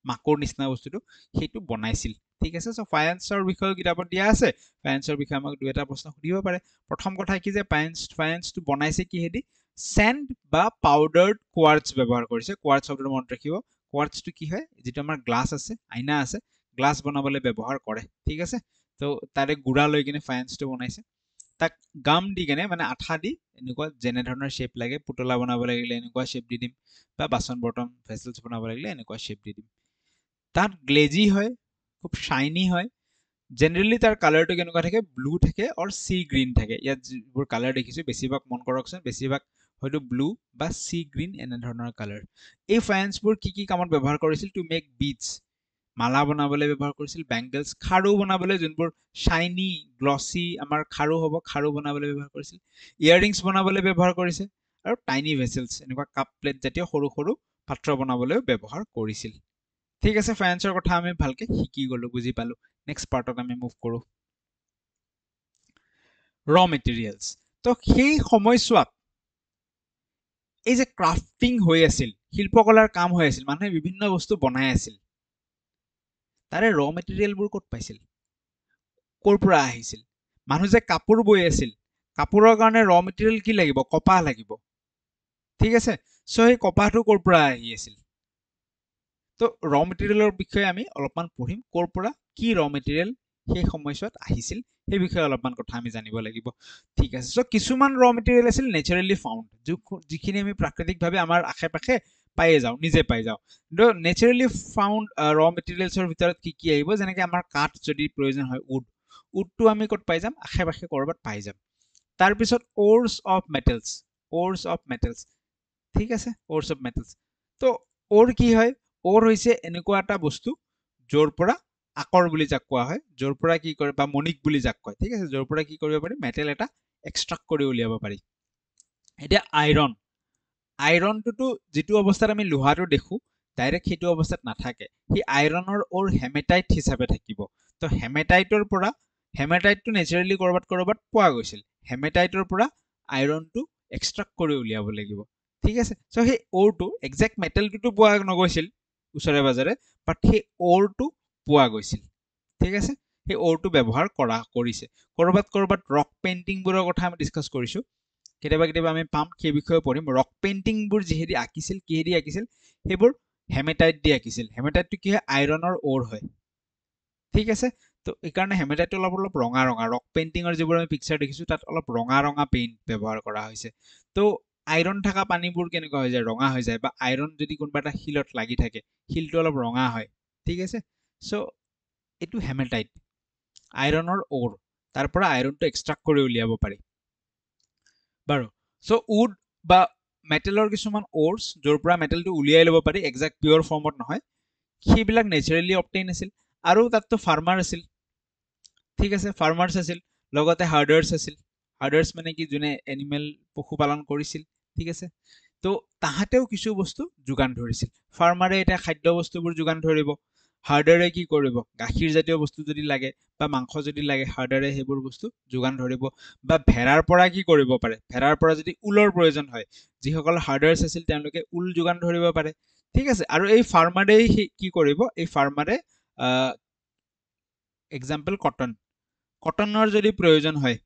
মাকৰ নিচিনা বস্তুটো হেতু বনাইছিল ঠিক আছে সো ফায়ান্সৰ বিষয়ে কিতাপত দিয়া আছে ফায়ান্সৰ বিষয়ে আমাক দুটা প্ৰশ্ন সুধিব পাৰে প্ৰথম কথা কি যে ফায়ান্সটো বনাইছে কিহেদি স্যান্ড বা পাউডাৰ্ড কোৱাৰ্টছ ব্যৱহাৰ কৰিছে কোৱাৰ্টছ শব্দটো মনত ৰাখিব কোৱাৰ্টছটো কি হয় যেটো আমাৰ গ্লাস আছে আইনা আছে গ্লাস বনাবলৈ ব্যৱহাৰ কৰে ঠিক আছে তো তাৰে গুড়া লৈ কিনে ফায়ান্সটো বনাইছে তাক গাম দি কেনে মানে আঠা দি এনেকুৱা যেনে ধৰণৰ শেপ লাগে পুতলা বনাব লাগিলে এনেকুৱা শেপ দি দিম বা বাসন বৰ্তন ভেসেলস বনাব লাগিলে এনেকুৱা শেপ দি দিম তাত গ্লেজি হয় খুব শাইনি হয় জেনাৰেলি তাৰ কালাৰটো কেনেকুৱা থাকে ব্লু থাকে অৰ সি গ্ৰীন থাকে ইয়াত যিবোৰ কালাৰ দেখিছো বেছিভাগ মন কৰকচোন বেছিভাগ হয়তো ব্লু বা সি গ্ৰীন এনে ধৰণৰ কালাৰ এই ফায়ান্সবোৰ কি কামত ব্যৱহাৰ কৰিছিল টু মেক বিডস মালা বনাবলৈ ব্যৱহাৰ কৰিছিল, বেংগলছ, খাৰু বনাবলৈ যোনবোৰ শাইনি গ্লসি আমাৰ খাৰু হ'ব, খাৰু বনাবলৈ ব্যৱহাৰ কৰিছিল, ইয়াৰিংছ বনাবলৈ ব্যৱহাৰ কৰিছে, আৰু টাইনি ভেছেলছ এনেকুৱা কাপ প্লেট জাতীয় সৰু সৰু পাত্ৰ বনাবলৈ ব্যৱহাৰ কৰিছিল। ঠিক আছে, ফাইনেন্সৰ কথা আমি ভালকে শিকি গলো, বুজি পালো। নেক্সট পাৰ্টত আমি মুভ কৰো। ৰ মেটেৰিয়েলছ। তো সেই সময়ছোৱাত এই যে ক্ৰাফটিং হৈ আছিল, শিল্পকলাৰ কাম হৈ আছিল, মানুহে বিভিন্ন বস্তু বনাই আছিল, তাৰে ৰ মেটেৰিয়েলবোৰ ক'ত পাইছিল, ক'ৰ পৰা আহিছিল? মানুহ যে কাপোৰ বৈ আছিল, কাপোৰৰ কাৰণে ৰ মেটেৰিয়েল কি লাগিব? কপাহ লাগিব। ঠিক আছে, চ' সেই কপাহটো ক'ৰ পৰা আহি আছিল? তো ৰ মেটেৰিয়েলৰ বিষয়ে আমি অলপমান পঢ়িম, ক'ৰ পৰা কি ৰ মেটেৰিয়েল সেই সময়ছোৱাত আহিছিল সেই বিষয়ে অলপমান কথা আমি জানিব লাগিব। ঠিক আছে, চ' কিছুমান ৰ মেটেৰিয়েল আছিল নেচাৰেলি ফাউণ্ড, যিখিনি আমি প্ৰাকৃতিকভাৱে আমাৰ আশে পাশে পায়ে যাওঁ, নিজে পাই যাওঁ। কিন্তু নেচাৰেলি ফাউণ্ড ৰ মেটেৰিয়েলছৰ ভিতৰত কি কি আহিব? যেনেকে আমাৰ কাঠ যদি প্ৰয়োজন হয়, উডটো আমি ক'ত পাই যাম? আশে পাশে ক'ৰবাত পাই যাম। তাৰপিছত অ'ৰ্ছ অফ মেটেলছ, অ'ৰ্ছ অফ মেটেলছ। ঠিক আছে, অ'ৰ্ছ অফ মেটেলছ। তো অ'ৰ কি হয়? অ'ৰ হৈছে এনেকুৱা এটা বস্তু য'ৰ পৰা আকৰ বুলি যাক কোৱা হয়, য'ৰ পৰা কি কৰে, বা মণিক বুলি যাক কয়। ঠিক আছে, য'ৰ পৰা কি কৰিব পাৰি? মেটেল এটা এক্সট্ৰাক্ট কৰি উলিয়াব পাৰি। এতিয়া আইৰণ, আইৰণটোতো যিটো অৱস্থাত আমি লোহাটো দেখো ডাইৰেক্ট সেইটো অৱস্থাত নাথাকে, সি আইৰণৰ অ'ৰ হেমেটাইট হিচাপে থাকিব। তো হেমেটাইটৰ পৰা, হেমেটাইটটো নেচাৰেলি ক'ৰবাত ক'ৰবাত পোৱা গৈছিল, হেমেটাইটৰ পৰা আইৰণটো এক্সট্ৰাক্ট কৰি উলিয়াব লাগিব। ঠিক আছে, চ' সেই অ'ৰটো একজেক্ট মেটেলটোতো পোৱা নগৈছিল ওচৰে পাজৰে, বাট সেই অ'ৰটো পোৱা গৈছিল। ঠিক আছে, সেই অ'ৰটো ব্যৱহাৰ কৰিছে। ক'ৰবাত ক'ৰবাত ৰক পেইণ্টিংবোৰৰ কথা আমি ডিছকাছ কৰিছোঁ, কেতিয়াবা কেতিয়াবা আমি পাম, সেই বিষয়ে পঢ়িম। ৰক পেইণ্টিংবোৰ যিহেদি আঁকিছিল, কিহেদি আঁকিছিল? সেইবোৰ হেমেটাইট দি আঁকিছিল। হেমেটাইটটো কি হয়? আইৰণৰ অ'ৰ হয়। ঠিক আছে, তো এইকাৰণে হেমেটাইটটো অলপ অলপ ৰঙা ৰঙা, ৰক পেইণ্টিঙৰ যিবোৰ আমি পিকচাৰ দেখিছোঁ তাত অলপ ৰঙা ৰঙা পেইণ্ট ব্যৱহাৰ কৰা হৈছে। তো আইৰণ থকা পানীবোৰ কেনেকুৱা হৈ যায়? ৰঙা হৈ যায়। বা আইৰণ যদি কোনোবা এটা শিলত লাগি থাকে, শিলটো অলপ ৰঙা হয়। ঠিক আছে, চ' এইটো হেমেটাইট, আইৰণৰ অ'ৰ, তাৰ পৰা আইৰণটো এক্সট্ৰাক্ট কৰি উলিয়াব পাৰি বাৰু। চ' উড বা মেটেলৰ কিছুমান অ'ৰ্ছ য'ৰ পৰা মেটেলটো উলিয়াই ল'ব পাৰি, একজেক্ট পিয়ৰ ফৰ্মত নহয়, সেইবিলাক নেচাৰেলি অবটেইন আছিল। আৰু তাততো ফাৰ্মাৰ আছিল। ঠিক আছে, ফাৰ্মাৰ্ছ আছিল, লগতে হাৰ্ডাৰ্ছ আছিল। হাৰ্ডাৰ্ছ মানে কি? যোনে এনিমেল পশুপালন কৰিছিল। ঠিক আছে, তো তাহাঁতেও কিছু বস্তু যোগান ধৰিছিল। ফাৰ্মাৰে এতিয়া খাদ্য বস্তুবোৰ যোগান ধৰিব, হাৰ্ডাৰে কি কৰিব? গাখীৰ জাতীয় বস্তু যদি লাগে বা মাংস যদি লাগে, হাৰ্ডাৰে সেইবোৰ বস্তু যোগান ধৰিব। বা ভেড়াৰ পৰা কি কৰিব পাৰে? ভেড়াৰ পৰা যদি উলৰ প্ৰয়োজন হয়, যিসকল হাৰ্ডাৰ্ছ আছিল তেওঁলোকে উল যোগান ধৰিব পাৰে। ঠিক আছে, আৰু এই ফাৰ্মাৰে কি কৰিব? এই ফাৰ্মাৰে এক্সাম্পল কটন, কটনৰ যদি প্ৰয়োজন হয়,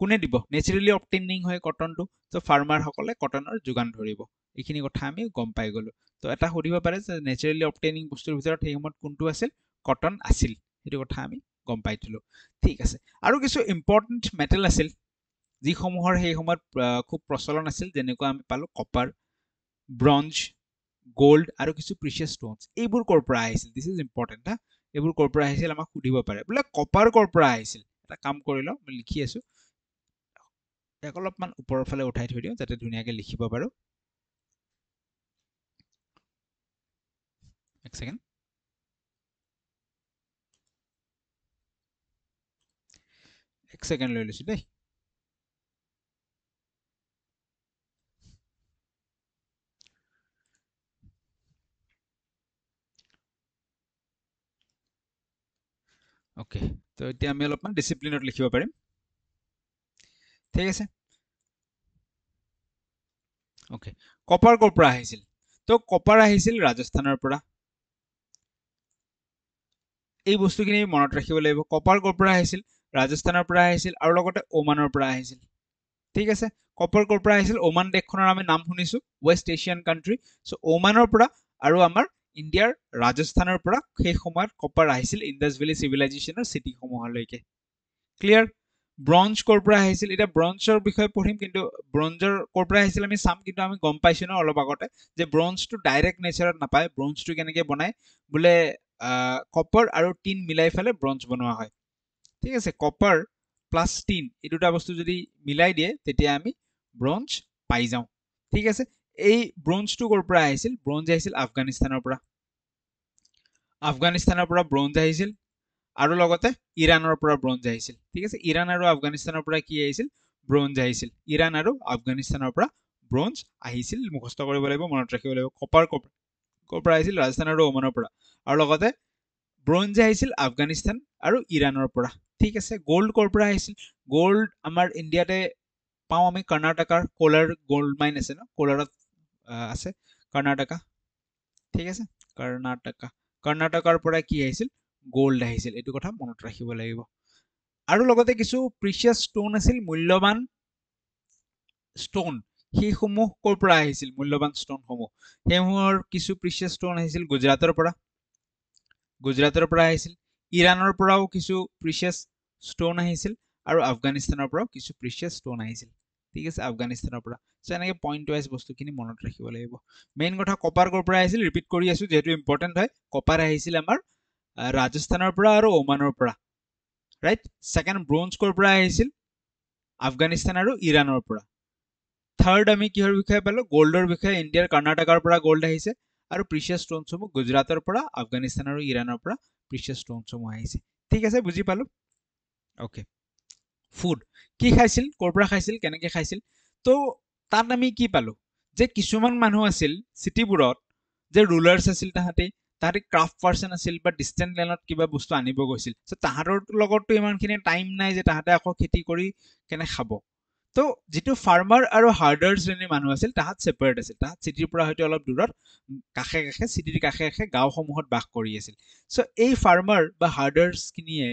কোনে দিব? নেচাৰেলি অবটেইনিং হয় কটনটো, তো ফাৰ্মাৰসকলে কটনৰ যোগান ধৰিব। এইখিনি কথা আমি গম পাই গ'লো। তো এটা সুধিব পাৰে যে নেচাৰেলি অবটেইনিং বস্তুৰ ভিতৰত সেই সময়ত কোনটো আছিল? কটন আছিল। সেইটো কথা আমি গম পাই থলো। ঠিক আছে, আৰু কিছু ইম্পৰ্টেণ্ট মেটেল আছিল যিসমূহৰ সেই সময়ত খুব প্ৰচলন আছিল, যেনেকুৱা আমি পালো কপাৰ, ব্ৰঞ্জ, গোল্ড আৰু কিছু প্ৰিচিয়াছ ষ্ট'নছ। এইবোৰ ক'ৰ পৰা আহিছিল? দিছ ইজ ইম্পৰ্টেণ্ট হা। এইবোৰ ক'ৰ পৰা আহিছিল আমাক সুধিব পাৰে, বোলে কপাৰ ক'ৰ পৰা আহিছিল? এটা কাম কৰি লওঁ, মই লিখি আছো, ইয়াক অলপমান ওপৰৰ ফালে উঠাই থৈ দিওঁ যাতে ধুনীয়াকৈ লিখিব পাৰো। এক ছেকেণ্ড, এক ছেকেণ্ড লৈ লৈছো দেই। অ'কে, তো এতিয়া আমি অলপমান ডিচিপ্লিনত লিখিব পাৰিম। ঠিক আছে, অ'কে, কপাৰ ক'ৰ পৰা আহিছিল? তো কপাৰ আহিছিল ৰাজস্থানৰ পৰা। এই বস্তুখিনি মনত ৰাখিব লাগিব। কপাৰ ক'ৰ পৰা আহিছিল? ৰাজস্থানৰ পৰা আহিছিল, আৰু লগতে ওমানৰ পৰা আহিছিল। ঠিক আছে, কপাৰ ক'ৰ পৰা আহিছিল? ওমান দেশখনৰ আমি নাম শুনিছো, ৱেষ্ট এছিয়ান কাণ্ট্ৰি। চ' ওমানৰ পৰা আৰু আমাৰ ইণ্ডিয়াৰ ৰাজস্থানৰ পৰা সেই সময়ত কপাৰ আহিছিল ইণ্ডাছ ভেলী চিভিলাইজেশ্যনৰ চিটিসমূহলৈকে। ক্লিয়াৰ? ব্ৰঞ্জ ক'ৰ পৰা আহিছিল? এতিয়া ব্ৰঞ্জৰ বিষয়ে পঢ়িম, কিন্তু ব্ৰঞ্জৰ ক'ৰ পৰা আহিছিল আমি চাম, কিন্তু আমি গম পাইছো ন অলপ আগতে যে ব্ৰঞ্জটো ডাইৰেক্ট নেচাৰত নাপায়। ব্ৰঞ্জটো কেনেকে বনায়? বোলে কপাৰ আৰু টিন মিলাই ফেলে ব্ৰঞ্জ বনোৱা হয়। ঠিক আছে, কপাৰ প্লাছ টিন এই দুটা বস্তু যদি মিলাই দিয়ে তেতিয়া আমি ব্ৰঞ্জ পাই যাওঁ। ঠিক আছে, এই ব্ৰঞ্জটো ক'ৰ পৰা আহিছিল? ব্ৰঞ্জ আহিছিল আফগানিস্তানৰ পৰা। আফগানিস্তানৰ পৰা ব্ৰঞ্জ আহিছিল আৰু লগতে ইৰাণৰ পৰা ব্ৰঞ্জ আহিছিল ঠিক আছে ইৰাণ আৰু আফগানিস্তানৰ পৰা কি আহিছিল ব্ৰঞ্জ আহিছিল ইৰাণ আৰু আফগানিস্তানৰ পৰা ব্ৰঞ্জ আহিছিল মুখস্থ কৰিব লাগিব মনত ৰাখিব লাগিব কপাৰ কৰ পৰা আহিছিল ৰাজস্থান আৰু ওমানৰ পৰা আৰু লগতে ব্ৰঞ্জ আহিছিল আফগানিস্তান আৰু ইৰাণৰ পৰা ঠিক আছে গোল্ড কৰ পৰা আহিছিল গোল্ড আমাৰ ইণ্ডিয়াতে পাওঁ আমি কৰ্ণাটকাৰ কোলাৰ গোল্ড মাইন আছে ন কোলাৰত আছে কৰ্ণাটকা ঠিক আছে কৰ্ণাটকাৰ পৰা কি আহিছিল গোল্ড আহিছিল এইটো কথা মনত ৰাখিব লাগিব আৰু লগতে কিছু প্ৰিচিয়াছ ষ্টোন আছিল মূল্যৱান ষ্টোন সেইসমূহ কৰ পৰা আহিছিল মূল্যৱান ষ্টোনসমূহ সেইসমূহৰ কিছু প্ৰিচিয়াছ ষ্টোন আহিছিল গুজৰাটৰ পৰা আহিছিল ইৰাণৰ পৰাও কিছু প্ৰিচিয়াছ ষ্টোন আহিছিল আৰু আফগানিস্তানৰ পৰাও কিছু প্ৰিচিয়াছ ষ্টোন আহিছিল ঠিক আছে আফগানিস্তানৰ পৰা সো এনেকৈ পইণ্ট ৱাইজ বস্তুখিনি মনত ৰাখিব লাগিব মেইন কথা কপাৰ কৰ পৰা আহিছিল ৰিপিট কৰি আছো যেহেতু ইম্পৰ্টেণ্ট হয় কপাৰ আহিছিল আমাৰ ৰাজস্থানৰ পৰা আৰু ওমানৰ পৰা ৰাইট সেকেন্ড ব্ৰঞ্জ কৰ পৰা আহিছিল আফগানিস্তান আৰু ইৰাণৰ পৰা থাৰ্ড আমি কিহৰ বিষয়ে পালো গোল্ডৰ বিষয়ে ইণ্ডিয়াৰ কৰ্ণাটকৰ পৰা গোল্ড আহিছে আৰু প্ৰিচিয়াছ ষ্টোনসমূহ গুজৰাটৰ পৰা আফগানিস্তান আৰু ইৰাণৰ পৰা প্ৰিচিয়াছ ষ্টোনসমূহ আহিছে ঠিক আছে বুজি পালো ওকে ফুড কি খাইছিল কৰ পৰা খাইছিল কেনেকৈ খাইছিল তো তাত আমি কি পালো যে কিছুমান মানুহ আছিল চিটিবোৰত যে ৰুলাৰ্ছ আছিল তাহাঁতে ক্ৰাফ্ট পাৰ্চন আছিল বা ডিষ্টেন্ট লেণ্ডত কিবা বস্তু আনিব গৈছিল সো তাহাঁতৰ লগততো ইমানখিনি টাইম নাই যে তাহাঁতে আকৌ খেতি কৰি কেনে খাব তো যেটো ফাৰ্মাৰ আৰু হাৰ্ডাৰ শ্ৰেণীৰ মানুহ আছিল তাহাঁত সেপাৰেট আছিল তাহাঁত চিটিৰ পৰা হয়তো অলপ দূৰত কাষে কাষে চিটিৰ কাষে কাষে গাঁওসমূহত বাস কৰি আছিল সো এই ফাৰ্মাৰ বা হাৰ্ডাৰ্ছ খিনিয়ে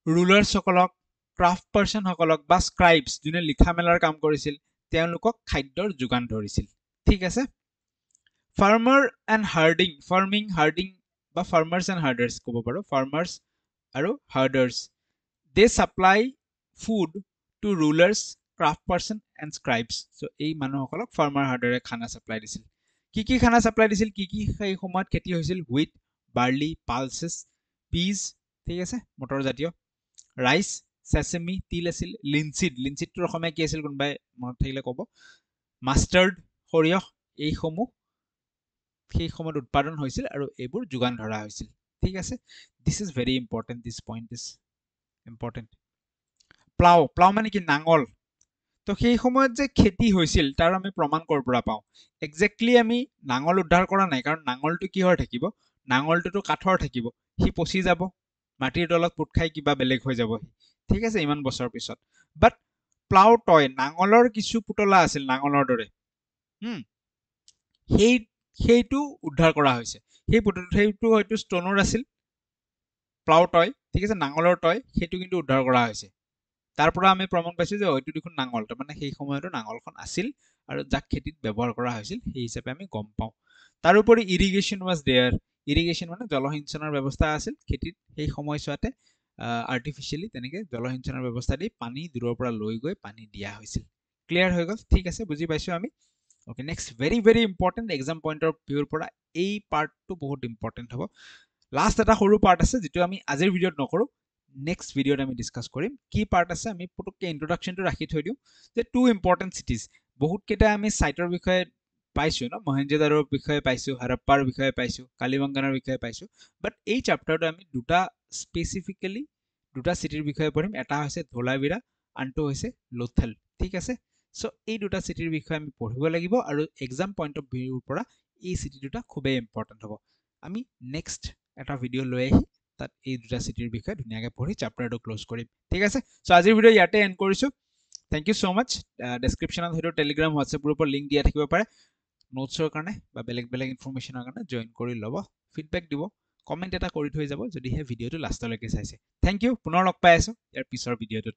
ৰুলাৰ্ছসকলক ক্ৰাফ্ট পাৰ্চন সকলক বা স্ক্ৰাইবছ যোনে লিখা মেলাৰ কাম কৰিছিল তেওঁলোকক খাদ্যৰ যোগান ধৰিছিল ঠিক আছে ফাৰ্মাৰ এণ্ড ফাৰ্মিং হাৰ্ডিং বা ফাৰ্মাৰ্ছ এণ্ড হাৰ্ডাৰ্ছ ক'ব পাৰো ফাৰ্মাৰ্ছ আৰু herders they supply food to rulers craft persons and scribes so এই মানুহসকলক ফাৰ্মাৰ হাৰ্ডাৰে খানা ছাপ্লাই দিছিল কি খানা ছাপ্লাই দিছিল কি সেই সময়ত খেতি হৈছিল হুইট বাৰ্লি পালছেছ পিজ ঠিক আছে মটৰ জাতীয় ৰাইচ সেছেমি তিল আছিল লিনচিডটোৰ অসমীয়া কি আছিল কোনোবাই মনত থাকিলে ক'ব মাষ্টাৰ্ড সৰিয়হ এইসমূহ সেই সময়ত উৎপাদন হৈছিল আৰু এইবোৰ যোগান ধৰা হৈছিল ঠিক আছে this is very important this point is important plough মানে কি নাঙল তো সেই সময়ত যে খেতি হৈছিল তাৰ আমি প্ৰমাণ কৰ পৰা পাওঁ একজেক্টলি আমি নাঙল উদ্ধাৰ কৰা নাই কাৰণ নাঙলটো কিহৰ থাকিব নাঙলটোতো কাঠৰ থাকিব সি পচি যাব মাটিৰ তলত পুট খাই কিবা বেলেগ হৈ যাব ঠিক আছে ইমান বছৰ পিছত বাট প্লাও টয় নাঙলৰ কিছু পুতলা আছিল নাঙলৰ দৰে সেইটো উদ্ধাৰ কৰা হৈছে সেইটো হয়তো ষ্টনৰ আছিল প্লাও টয় ঠিক আছে নাঙলৰ টয় সেইটো কিন্তু উদ্ধাৰ কৰা হৈছে তাৰ পৰা আমি প্ৰমাণ পাইছো যে হয়তো দেখোন নাঙল তাৰ মানে সেই সময়তো নাঙলখন আছিল আৰু যাক খেতিত ব্যৱহাৰ কৰা হৈছিল সেই হিচাপে আমি গম পাওঁ তাৰোপৰি ইৰিগেশ্যন ৱাজ দেয়াৰ ইৰিগেশ্যন মানে জলসিঞ্চনৰ ব্যৱস্থা আছিল খেতিত সেই সময়ছোৱাতে আৰ্টিফিচিয়েলি তেনেকে জলসিঞ্চনৰ ব্যৱস্থা দি পানী দূৰৰ পৰা লৈ গৈ পানী দিয়া হৈছিল ক্লিয়াৰ হৈ গ'ল ঠিক আছে বুজি পাইছো আমি okay next very very important exam পইণ্টৰ ভিউৰ পৰা এই পাৰ্টটো বহুত ইম্পৰ্টেণ্ট হ'ব লাষ্ট এটা সৰু পাৰ্ট আছে যিটো আমি আজিৰ ভিডিঅ'ত নকৰোঁ নেক্সট ভিডিঅ'ত আমি ডিছকাছ কৰিম কি পাৰ্ট আছে আমি পুটুককৈ ইন্ট্ৰডাকশ্যনটো ৰাখি থৈ দিওঁ যে 2 ইম্পৰ্টেণ্ট চিটিজ বহুতকেইটা আমি চাইটৰ বিষয়ে পাইছোঁ ন মহেঞ্জোদাৰোৰ বিষয়ে পাইছোঁ হাৰাপ্পাৰ বিষয়ে পাইছোঁ কালিবংগানৰ বিষয়ে পাইছোঁ বাট এই চেপ্টাৰটো আমি স্পেচিফিকেলি দুটা চিটিৰ বিষয়ে পঢ়িম এটা হৈছে ধোলাবিৰা আনটো হৈছে লোথেল ঠিক আছে সো এই দুটা চিটিৰ বিষয়ে আমি পঢ়িব লাগিব আৰু এক্সাম পইণ্ট অফ ভিউৰ পৰা এই চিটি দুটা খুবেই ইম্পৰ্টেণ্ট হ'ব আমি নেক্সট এটা ভিডিঅ' লৈ আহি তাত এই দুটা চিটিৰ বিষয়ে ধুনীয়াকৈ পঢ়ি চেপ্টাৰটো ক্লোজ কৰিম ঠিক আছে সো আজিৰ ভিডিঅ' ইয়াতে এণ্ড কৰিছোঁ থেংক ইউ ছ' মাছ ডেছক্ৰিপশ্যনত হয়তো টেলিগ্ৰাম হোৱাটছএপ গ্ৰুপৰ লিংক দিয়া থাকিব পাৰে নোটছৰ কাৰণে বা বেলেগ ইনফৰ্মেশ্যনৰ কাৰণে জইন কৰি ল'ব ফিডবেক দিব কমেণ্ট এটা কৰি থৈ যাব যদিহে ভিডিঅ'টো লাষ্টলৈকে চাইছে থেংক ইউ পুনৰ লগ পাই আছোঁ ইয়াৰ পিছৰ ভিডিঅ'টোত